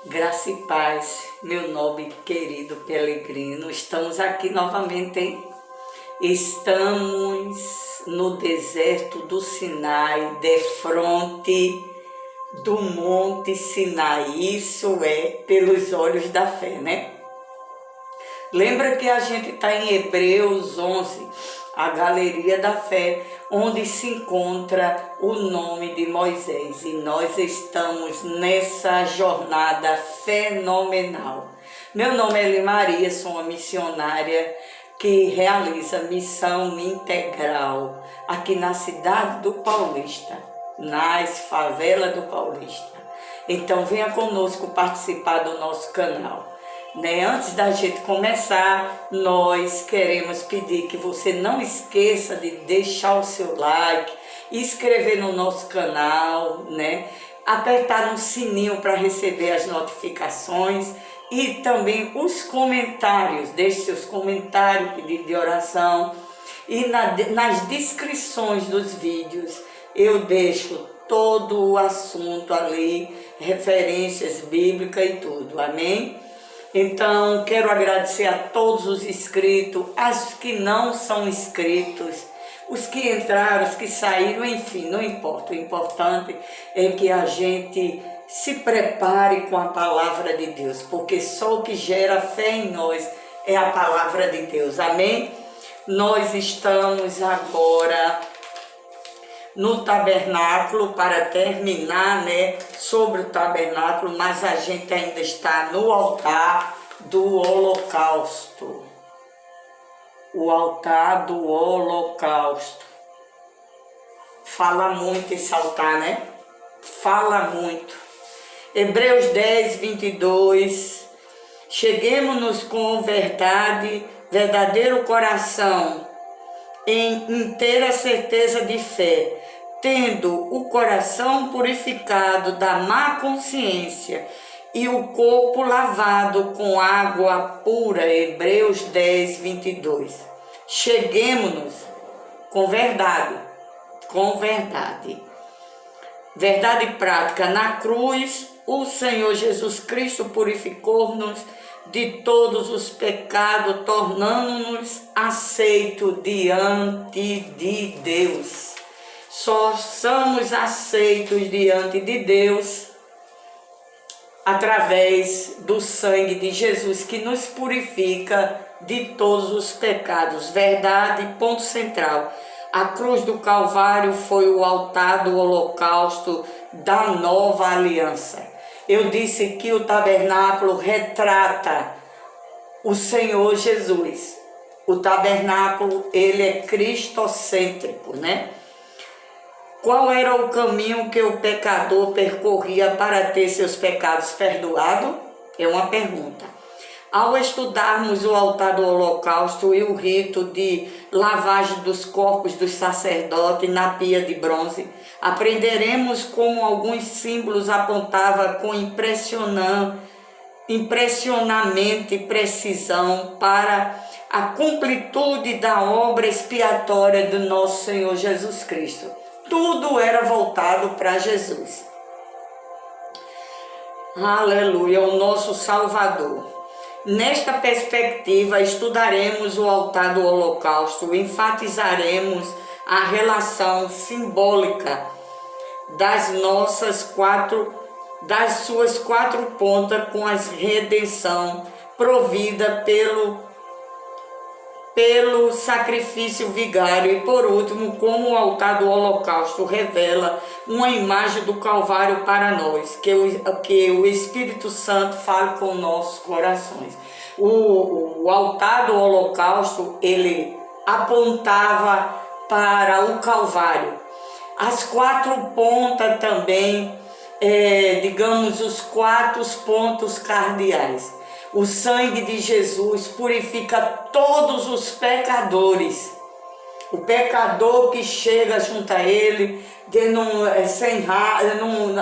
Graça e paz, meu nobre querido peregrino. Estamos aqui novamente, hein? Estamos no deserto do Sinai, defronte do Monte Sinai. Isso é pelos olhos da fé, né? Lembra que a gente está em Hebreus 11, a galeria da fé, onde se encontra o nome de Moisés. E nós estamos nessa jornada fenomenal. Meu nome é Elimaria, sou uma missionária que realiza missão integral aqui na cidade do Paulista, nas favelas do Paulista. Então venha conosco participar do nosso canal. Antes da gente começar, nós queremos pedir que você não esqueça de deixar o seu like, inscrever no nosso canal, apertar no sininho para receber as notificações e também os comentários. Deixe seus comentários, pedido de oração, e nas descrições dos vídeos eu deixo todo o assunto ali, referências bíblicas e tudo, amém? Então, quero agradecer a todos os inscritos, as que não são inscritos, os que entraram, os que saíram, enfim, não importa. O importante é que a gente se prepare com a palavra de Deus, porque só o que gera fé em nós é a palavra de Deus, amém? Nós estamos agora no tabernáculo para terminar, sobre o tabernáculo, mas a gente ainda está no altar do holocausto. O altar do holocausto. Fala muito esse altar, Fala muito. Hebreus 10, 22. Cheguemo-nos com verdadeiro coração, em inteira certeza de fé, tendo o coração purificado da má consciência e o corpo lavado com água pura. Hebreus 10, 22. Cheguemo-nos com verdade. Verdade prática. Na cruz, o Senhor Jesus Cristo purificou-nos de todos os pecados, tornando-nos aceitos diante de Deus. Só somos aceitos diante de Deus através do sangue de Jesus, que nos purifica de todos os pecados. Verdade, ponto central. A cruz do Calvário foi o altar do holocausto da nova aliança. Eu disse que o tabernáculo retrata o Senhor Jesus. O tabernáculo, ele é cristocêntrico, Qual era o caminho que o pecador percorria para ter seus pecados perdoados? É uma pergunta. Ao estudarmos o altar do holocausto e o rito de lavagem dos corpos dos sacerdotes na pia de bronze, aprenderemos como alguns símbolos apontavam com impressionamento e precisão para a completude da obra expiatória do nosso Senhor Jesus Cristo. Tudo era voltado para Jesus. Aleluia, o nosso Salvador. Nesta perspectiva, estudaremos o altar do holocausto, enfatizaremos a relação simbólica das suas quatro pontas com a redenção provida pelo sacrifício vigário. E por último, como o altar do holocausto revela uma imagem do Calvário para nós, que o Espírito Santo fale com nossos corações. O altar do holocausto, ele apontava para o Calvário. As quatro pontas também, os quatro pontos cardeais. O sangue de Jesus purifica todos os pecadores. O pecador que chega junto a ele,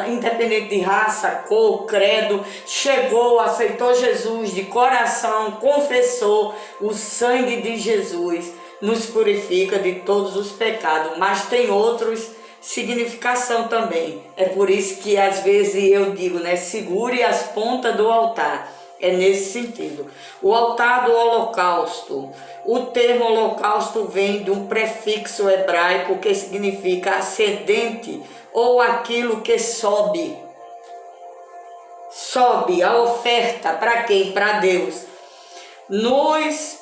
independente de raça, cor, credo, chegou, aceitou Jesus de coração, confessou, o sangue de Jesus nos purifica de todos os pecados. Mas tem outros significação também. É por isso que às vezes eu digo, né, segure as pontas do altar. É nesse sentido. O altar do holocausto. O termo holocausto vem de um prefixo hebraico que significa ascendente ou aquilo que sobe. Sobe a oferta para quem? Para Deus. Nós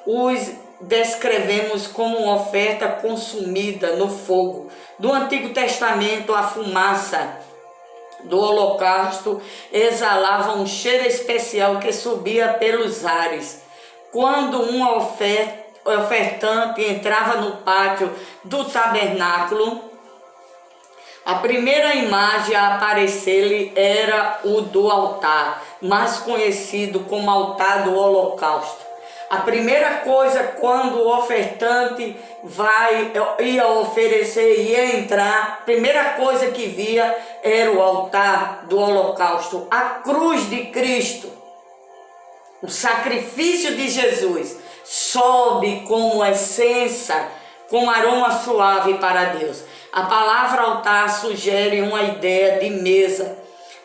os descrevemos como uma oferta consumida no fogo. Do Antigo Testamento, a fumaça do holocausto exalava um cheiro especial que subia pelos ares. Quando um ofertante entrava no pátio do tabernáculo, a primeira imagem a aparecer-lhe era o do altar, mais conhecido como altar do holocausto. A primeira coisa, quando o ofertante ia oferecer, ia entrar, a primeira coisa que via era o altar do holocausto, a cruz de Cristo, o sacrifício de Jesus, sobe como essência, com aroma suave para Deus. A palavra altar sugere uma ideia de mesa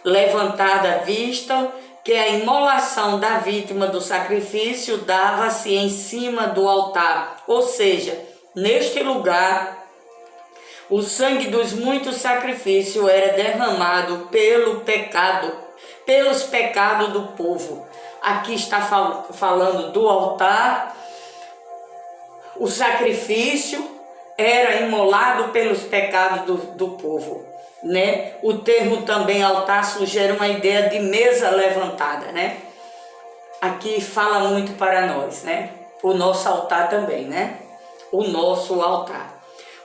levantada à vista, que a imolação da vítima do sacrifício dava-se em cima do altar, ou seja, neste lugar, o sangue dos muitos sacrifícios era derramado pelos pecados do povo. Aqui está falando do altar, o sacrifício era imolado pelos pecados do povo. Né? O termo também altar sugere uma ideia de mesa levantada, né? Aqui fala muito para nós, né? O nosso altar também, né? O nosso altar.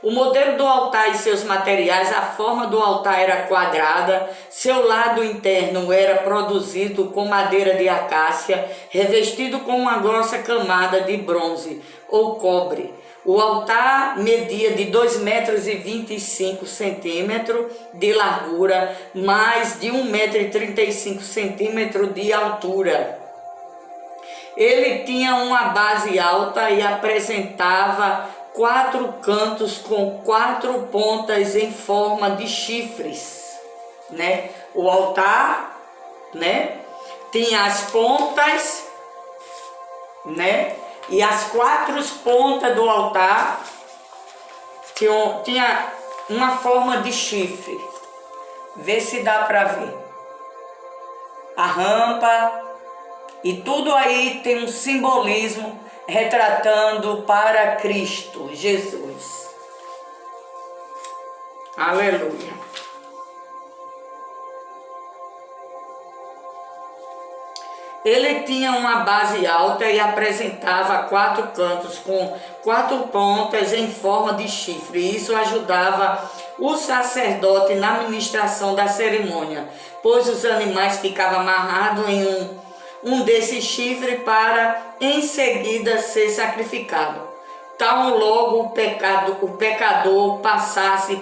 O modelo do altar e seus materiais, a forma do altar era quadrada, seu lado interno era produzido com madeira de acácia, revestido com uma grossa camada de bronze ou cobre. O altar media de 2,25 metros de largura, mais de 1,35 metros de altura. Ele tinha uma base alta e apresentava 4 cantos com 4 pontas em forma de chifres, né? O altar, né, tinha as pontas, né? E as 4 pontas do altar tinha uma forma de chifre. Vê se dá para ver. A rampa e tudo aí tem um simbolismo retratando para Cristo Jesus. Aleluia. Ele tinha uma base alta e apresentava 4 cantos com 4 pontas em forma de chifre. Isso ajudava o sacerdote na administração da cerimônia, pois os animais ficavam amarrados em um desses chifres para em seguida ser sacrificado. Tão logo o pecador passasse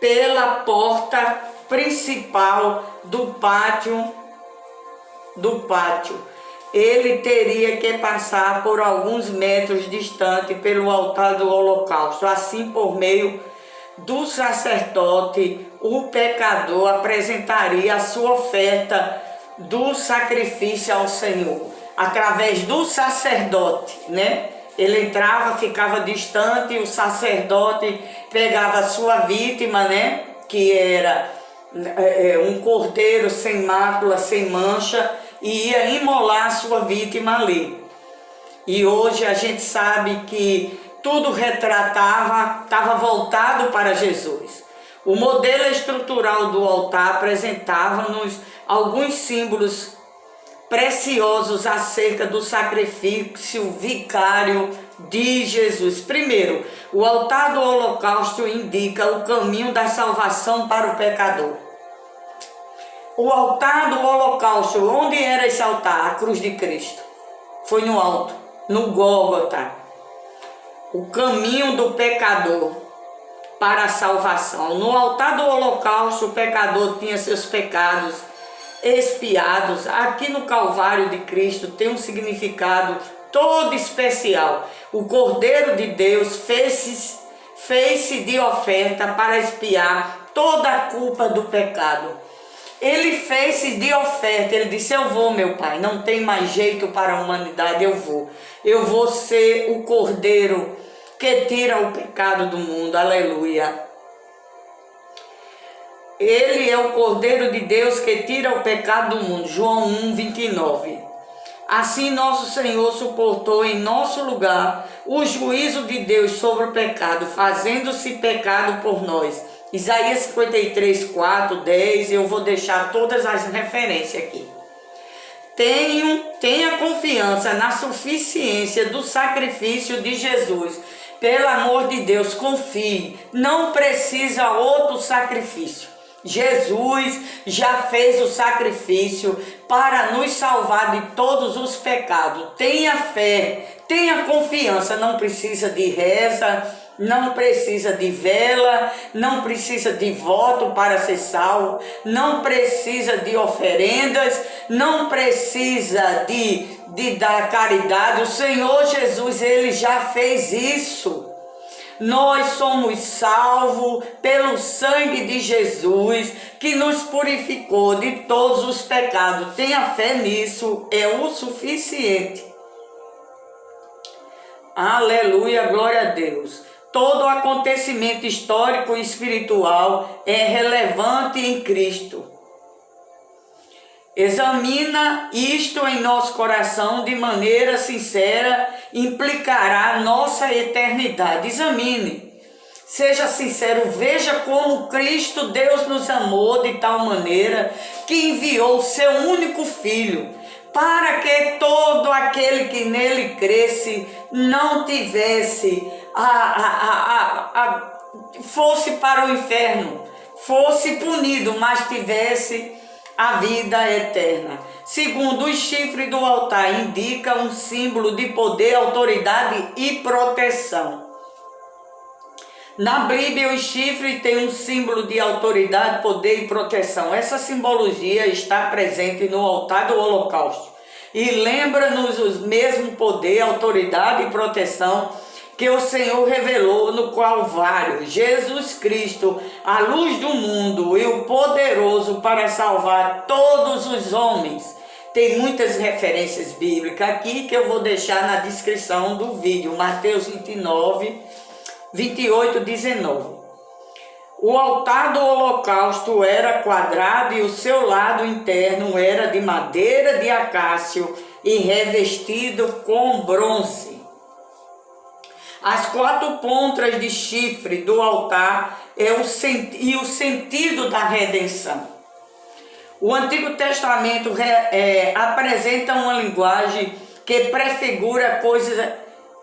pela porta principal do pátio, ele teria que passar por alguns metros distante pelo altar do holocausto. Assim, por meio do sacerdote, o pecador apresentaria a sua oferta do sacrifício ao Senhor, através do sacerdote, né? Ele entrava, ficava distante, o sacerdote pegava a sua vítima, né? Que era um cordeiro sem mácula, sem mancha, e ia imolar a sua vítima ali. E hoje a gente sabe que tudo estava voltado para Jesus. O modelo estrutural do altar apresentava-nos alguns símbolos preciosos acerca do sacrifício vicário de Jesus. Primeiro, o altar do holocausto indica o caminho da salvação para o pecador. O altar do holocausto, onde era esse altar? A cruz de Cristo. Foi no alto, no Gólgota. O caminho do pecador para a salvação. No altar do holocausto, o pecador tinha seus pecados expiados. Aqui no Calvário de Cristo tem um significado todo especial. O Cordeiro de Deus fez-se de oferta para expiar toda a culpa do pecado. Ele fez-se de oferta, ele disse, eu vou, meu Pai, não tem mais jeito para a humanidade, eu vou. Eu vou ser o Cordeiro que tira o pecado do mundo, aleluia. Ele é o Cordeiro de Deus que tira o pecado do mundo, João 1:29. Assim nosso Senhor suportou em nosso lugar o juízo de Deus sobre o pecado, fazendo-se pecado por nós. Isaías 53:4, 10, eu vou deixar todas as referências aqui. Tenha confiança na suficiência do sacrifício de Jesus. Pelo amor de Deus, confie, não precisa outro sacrifício. Jesus já fez o sacrifício para nos salvar de todos os pecados. Tenha fé, tenha confiança, não precisa de reza, não precisa de vela, não precisa de voto para ser salvo, não precisa de oferendas, não precisa de dar caridade. O Senhor Jesus, ele já fez isso. Nós somos salvos pelo sangue de Jesus, que nos purificou de todos os pecados. Tenha fé nisso, é o suficiente. Aleluia, glória a Deus. Todo acontecimento histórico e espiritual é relevante em Cristo. Examina isto em nosso coração de maneira sincera, implicará nossa eternidade. Examine, seja sincero, veja como Cristo Deus nos amou de tal maneira que enviou o seu único Filho, para que todo aquele que nele cresce não tivesse, fosse para o inferno, fosse punido, mas tivesse a vida eterna. Segundo, os chifres do altar indica um símbolo de poder, autoridade e proteção. Na Bíblia, os chifres têm um símbolo de autoridade, poder e proteção. Essa simbologia está presente no altar do holocausto e lembra-nos o mesmo poder, autoridade e proteção que o Senhor revelou no Calvário. Jesus Cristo, a luz do mundo e o poderoso para salvar todos os homens. Tem muitas referências bíblicas aqui que eu vou deixar na descrição do vídeo. Mateus 29, 28, 19. O altar do holocausto era quadrado e o seu lado interno era de madeira de acácio e revestido com bronze. As 4 pontas de chifre do altar e o sentido da redenção. O Antigo Testamento apresenta uma linguagem que prefigura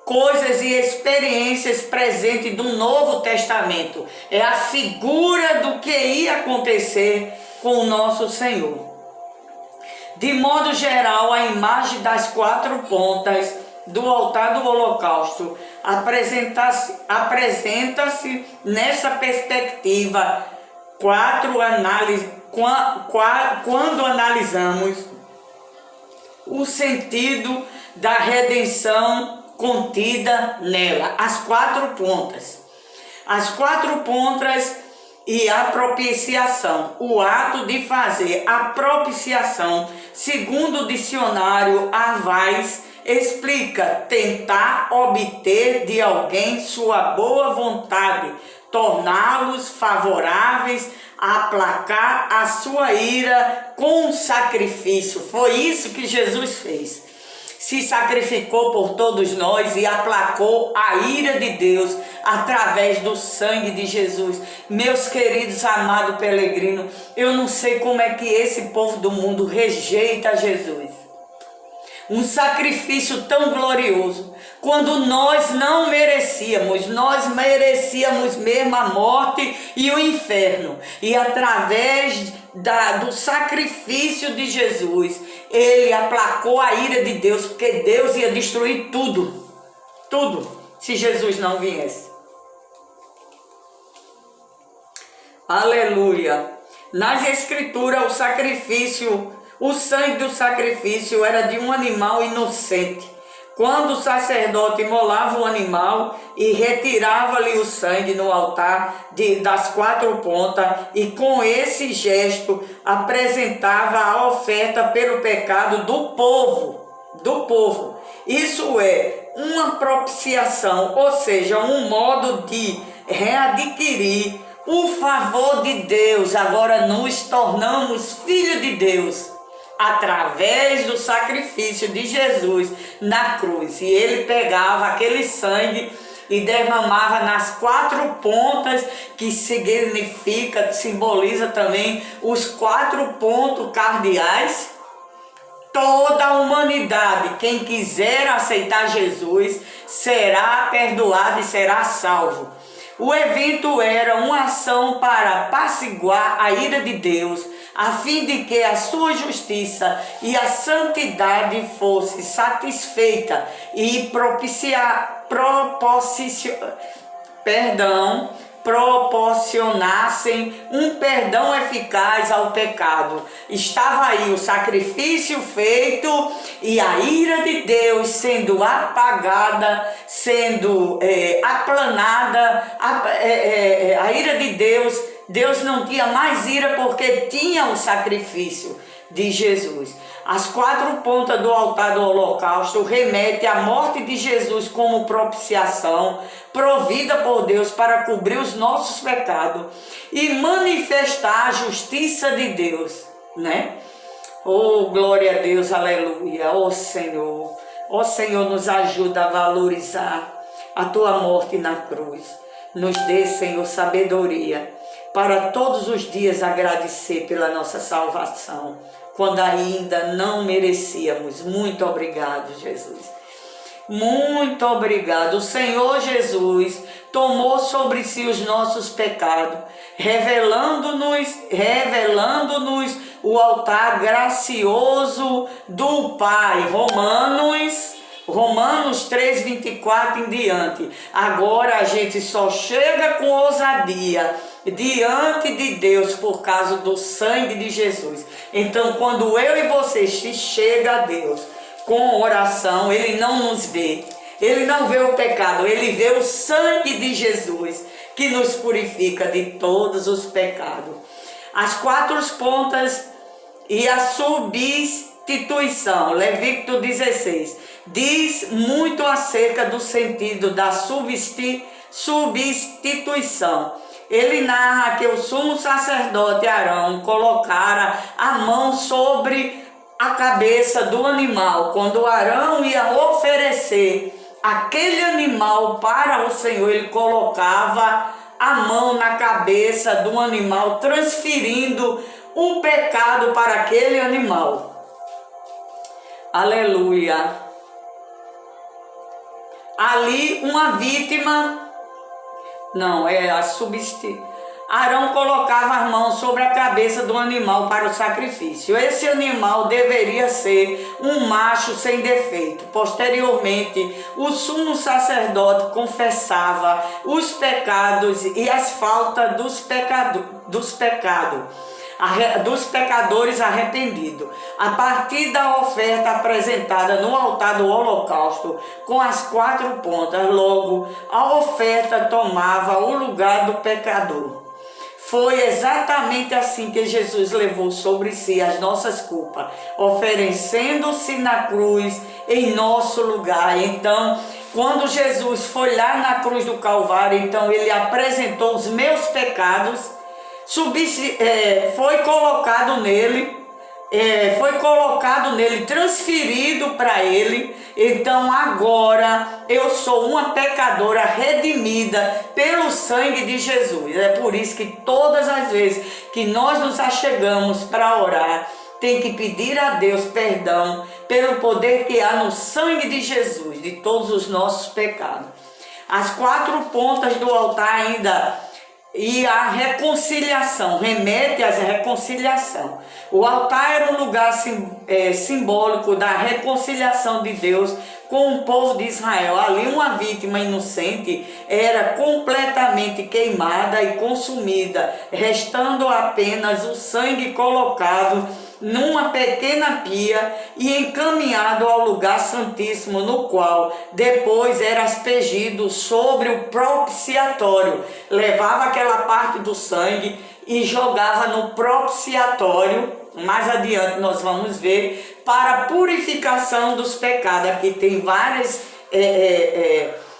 coisas e experiências presentes do Novo Testamento. É a figura do que ia acontecer com o nosso Senhor. De modo geral, a imagem das 4 pontas do altar do holocausto apresenta-se nessa perspectiva quando analisamos o sentido da redenção contida nela. As 4 pontas. As 4 pontas e a propiciação. O ato de fazer a propiciação, segundo o dicionário Arvais, explica tentar obter de alguém sua boa vontade, torná-los favoráveis, aplacar a sua ira com sacrifício. Foi isso que Jesus fez. Se sacrificou por todos nós e aplacou a ira de Deus através do sangue de Jesus. Meus queridos, amados peregrinos, eu não sei como é que esse povo do mundo rejeita Jesus. Um sacrifício tão glorioso, quando nós não merecíamos, nós merecíamos mesmo a morte e o inferno. E através do sacrifício de Jesus, ele aplacou a ira de Deus, porque Deus ia destruir tudo, se Jesus não viesse. Aleluia! Nas Escrituras, o sangue do sacrifício era de um animal inocente, quando o sacerdote imolava o animal e retirava-lhe o sangue no altar das 4 pontas, e com esse gesto apresentava a oferta pelo pecado do povo. Isso é uma propiciação, ou seja, um modo de readquirir o favor de Deus. Agora nos tornamos filhos de Deus através do sacrifício de Jesus na cruz. E ele pegava aquele sangue e derramava nas 4 pontas, que simboliza também os 4 pontos cardeais. Toda a humanidade, quem quiser aceitar Jesus, será perdoado e será salvo. O evento era uma ação para apaciguar a ira de Deus, a fim de que a sua justiça e a santidade fosse satisfeita e proporcionassem um perdão eficaz ao pecado. Estava aí o sacrifício feito e a ira de Deus sendo apagada, sendo aplanada. A ira de Deus não tinha mais ira porque tinha o sacrifício de Jesus. As 4 pontas do altar do holocausto remetem à morte de Jesus como propiciação provida por Deus para cobrir os nossos pecados e manifestar a justiça de Deus, né? Oh, glória a Deus, aleluia. Oh Senhor, nos ajuda a valorizar a tua morte na cruz. Nos dê, Senhor, sabedoria para todos os dias agradecer pela nossa salvação, quando ainda não merecíamos. Muito obrigado, Jesus. Muito obrigado. O Senhor Jesus tomou sobre si os nossos pecados, revelando-nos o altar gracioso do Pai. Romanos 3:24 em diante. Agora a gente só chega com ousadia diante de Deus por causa do sangue de Jesus. Então, quando eu e você chega a Deus com oração, Ele não nos vê, Ele não vê o pecado, Ele vê o sangue de Jesus que nos purifica de todos os pecados. As 4 pontas e a substituição, Levítico 16, diz muito acerca do sentido da substituição. Ele narra que o sumo sacerdote Arão colocara a mão sobre a cabeça do animal. Quando Arão ia oferecer aquele animal para o Senhor, ele colocava a mão na cabeça do animal, transferindo o pecado para aquele animal. Aleluia. Ali uma vítima, Arão colocava as mãos sobre a cabeça do animal para o sacrifício. Esse animal deveria ser um macho sem defeito. Posteriormente, o sumo sacerdote confessava os pecados e as faltas dos pecadores arrependidos, a partir da oferta apresentada no altar do holocausto com as 4 pontas. Logo, a oferta tomava o lugar do pecador. Foi exatamente assim que Jesus levou sobre si as nossas culpas, oferecendo-se na cruz em nosso lugar. Então, quando Jesus foi lá na cruz do Calvário, então ele apresentou os meus pecados, foi colocado nele, transferido para ele. Então agora eu sou uma pecadora redimida pelo sangue de Jesus. É por isso que todas as vezes que nós nos achegamos para orar, tem que pedir a Deus perdão pelo poder que há no sangue de Jesus, de todos os nossos pecados. As 4 pontas do altar ainda e a reconciliação, remete à reconciliação. O altar era um lugar simbólico da reconciliação de Deus com o povo de Israel. Ali uma vítima inocente era completamente queimada e consumida, restando apenas o sangue colocado numa pequena pia e encaminhado ao lugar santíssimo, no qual depois era aspergido sobre o propiciatório. Levava aquela parte do sangue e jogava no propiciatório. Mais adiante nós vamos ver, para a purificação dos pecados. Aqui tem várias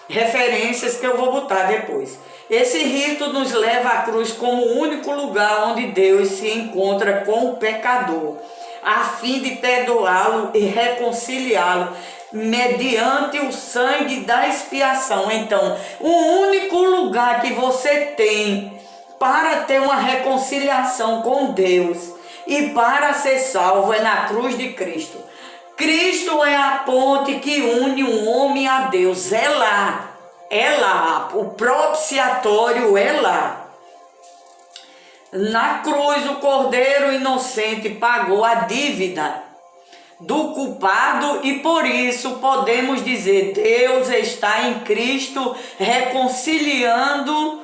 referências que eu vou botar depois. Esse rito nos leva à cruz como o único lugar onde Deus se encontra com o pecador, a fim de perdoá-lo e reconciliá-lo mediante o sangue da expiação. Então, o único lugar que você tem para ter uma reconciliação com Deus e para ser salvo é na cruz de Cristo. Cristo é a ponte que une o homem a Deus. É lá, o propiciatório é lá. Na cruz o Cordeiro inocente pagou a dívida do culpado e por isso podemos dizer: Deus está em Cristo reconciliando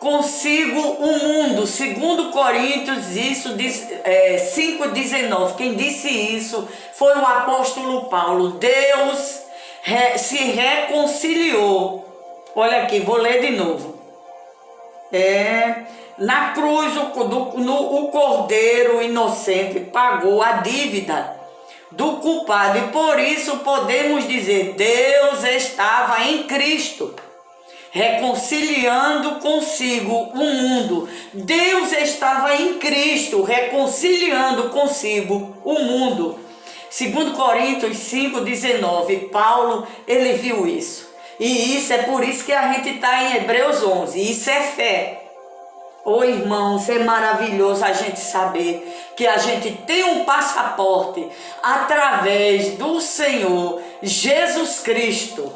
consigo o mundo. Segundo Coríntios, isso diz 5,19. Quem disse isso foi o apóstolo Paulo. Deus se reconciliou. Olha aqui, vou ler de novo. Na cruz o Cordeiro inocente pagou a dívida do culpado e por isso podemos dizer: Deus estava em Cristo reconciliando consigo o mundo. Deus estava em Cristo reconciliando consigo o mundo. Segundo Coríntios 5,19, Paulo, ele viu isso. E isso é por isso que a gente está em Hebreus 11. Isso é fé. Ô irmãos, é maravilhoso a gente saber que a gente tem um passaporte através do Senhor Jesus Cristo.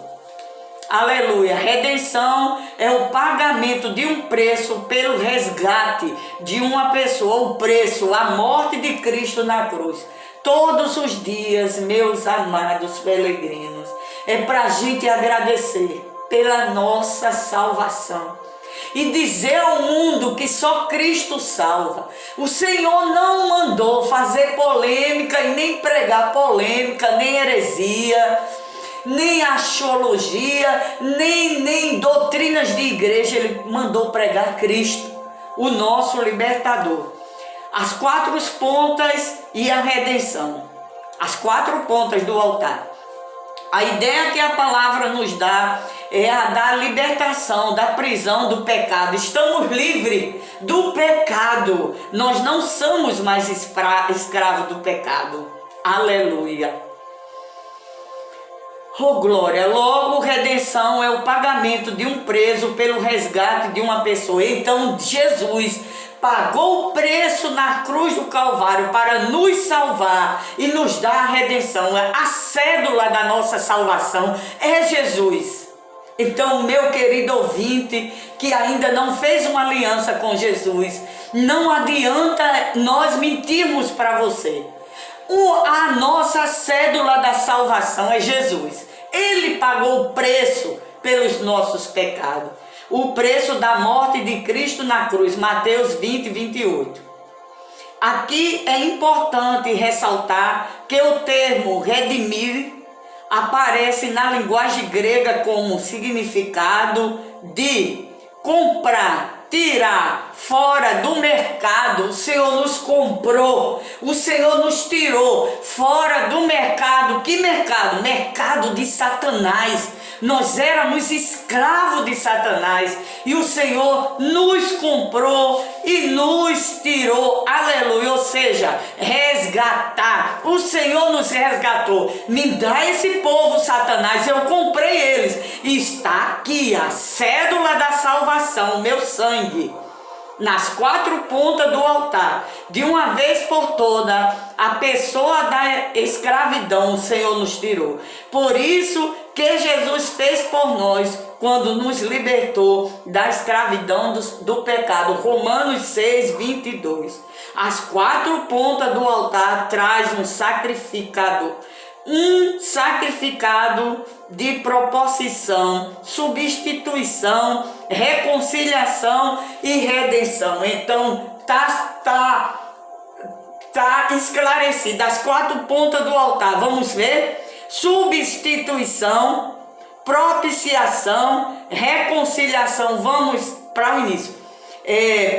Aleluia. Redenção é o pagamento de um preço pelo resgate de uma pessoa. O preço, a morte de Cristo na cruz. Todos os dias, meus amados peregrinos, é para a gente agradecer pela nossa salvação e dizer ao mundo que só Cristo salva. O Senhor não mandou fazer polêmica e nem pregar polêmica, nem heresia, nem axiologia, nem doutrinas de igreja. Ele mandou pregar Cristo, o nosso libertador. As 4 pontas e a redenção. As 4 pontas do altar. A ideia que a palavra nos dá é a da libertação, da prisão do pecado. Estamos livres do pecado. Nós não somos mais escravos do pecado. Aleluia. Oh glória. Logo, redenção é o pagamento de um preso pelo resgate de uma pessoa. Então Jesus pagou o preço na cruz do Calvário para nos salvar e nos dar a redenção. A cédula da nossa salvação é Jesus. Então, meu querido ouvinte, que ainda não fez uma aliança com Jesus, não adianta nós mentirmos para você. A nossa cédula da salvação é Jesus. Ele pagou o preço pelos nossos pecados. O preço da morte de Cristo na cruz, Mateus 20, 28. Aqui é importante ressaltar que o termo redimir aparece na linguagem grega como significado de comprar, tirar fora do mercado. O Senhor nos comprou, o Senhor nos tirou fora do mercado. Que mercado? Mercado de Satanás. Nós éramos escravos de Satanás e o Senhor nos comprou e nos tirou. Aleluia. Ou seja, resgatar. O Senhor nos resgatou. Me dá esse povo, Satanás. Eu comprei eles. E está aqui a cédula da salvação, meu sangue. Nas 4 pontas do altar, de uma vez por toda, a pessoa da escravidão o Senhor nos tirou. Por isso que Jesus fez por nós quando nos libertou da escravidão do pecado. Romanos 6, 22. As 4 pontas do altar traz um sacrificado de proposição, substituição, reconciliação e redenção. Então Está esclarecido. As 4 pontas do altar, vamos ver? Substituição, propiciação, reconciliação. Vamos para o início.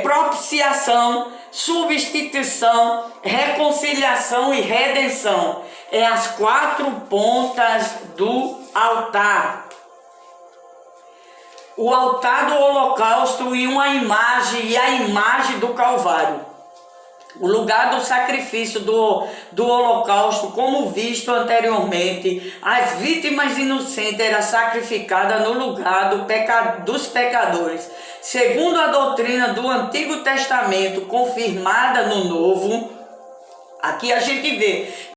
Propiciação, substituição, reconciliação e redenção. É as 4 pontas do altar. O altar do holocausto e uma imagem, e a imagem do Calvário. O lugar do sacrifício do holocausto, como visto anteriormente, as vítimas inocentes eram sacrificadas no lugar dos pecadores. Segundo a doutrina do Antigo Testamento, confirmada no Novo, aqui a gente vê